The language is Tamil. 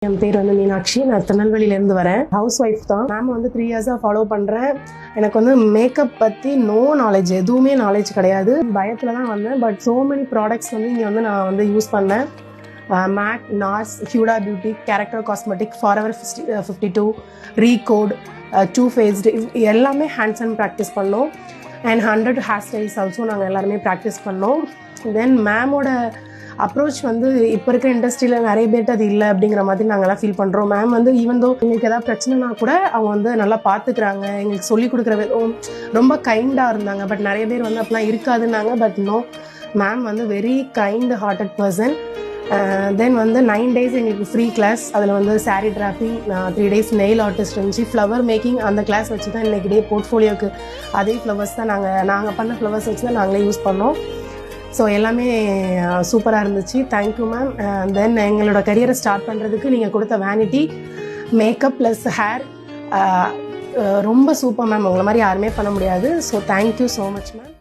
என் பேர் வந்து மீனாட்சி. நான் திருநெல்வேலியிலேருந்து வரேன். ஹவுஸ் ஒய்ஃப் தான். மேம் வந்து 3 இயர்ஸாக ஃபாலோ பண்ணுறேன். எனக்கு வந்து மேக்கப் பற்றி நோ நாலேஜ், எதுவுமே நாலேஜ் கிடையாது. பயத்தில் தான் வந்தேன். பட் ஸோ மெனி ப்ராடக்ட்ஸ் வந்து இங்கே வந்து நான் வந்து யூஸ் பண்ணேன். Mac, Nars, Huda Beauty, Character Cosmetic, Forever 52, Recode, Too Faced, எல்லாமே ஹேண்ட்ஸ் அண்ட் ப்ராக்டிஸ் பண்ணோம். அண்ட் 100 ஹேர் ஸ்டைல்ஸ் ஆல்சோ நாங்கள் எல்லாருமே ப்ராக்டிஸ் பண்ணோம். தென் மேமோட அப்ரோச் வந்து இப்போ இருக்கிற இண்டஸ்ட்ரியில் நிறைய பேர்ட்டு அது இல்லை அப்படிங்கிற மாதிரி நாங்கள்லாம் ஃபீல் பண்ணுறோம். மேம் வந்து ஈவன் தோ எங்களுக்கு எதாவது பிரச்சனைனா கூட அவங்க வந்து நல்லா பார்த்துக்கிறாங்க. எங்களுக்கு சொல்லிக் கொடுக்குற ரொம்ப கைண்டாக இருந்தாங்க. பட் நிறைய பேர் வந்து அப்படிலாம் இருக்காதுன்னாங்க. பட் நோ, மேம் வந்து வெரி கைண்ட் ஹார்ட்டட் பர்சன். தென் வந்து 9 days எங்களுக்கு ஃப்ரீ கிளாஸ். அதில் வந்து சாரீ டிராஃபிங், 3 days நெயில் ஆர்டிஸ்ட் இருந்துச்சு, ஃப்ளவர் மேக்கிங். அந்த கிளாஸ் வச்சு தான் இன்றைக்கி டே போர்ட்ஃபோலியோக்கு அதே ஃப்ளவர்ஸ் தான் நாங்கள் பண்ண ஃப்ளவர்ஸ் வச்சு தான் நாங்களே யூஸ் பண்ணோம். ஸோ எல்லாமே சூப்பராக இருந்துச்சு. Thank you ma'am. தென் எங்களோட கரியரை ஸ்டார்ட் பண்ணுறதுக்கு நீங்கள் கொடுத்த வேனிட்டி, மேக்கப் ப்ளஸ் ஹேர் ரொம்ப சூப்பர் மேம். உங்களை மாதிரி யாருமே பண்ண முடியாது. So thank you so much ma'am.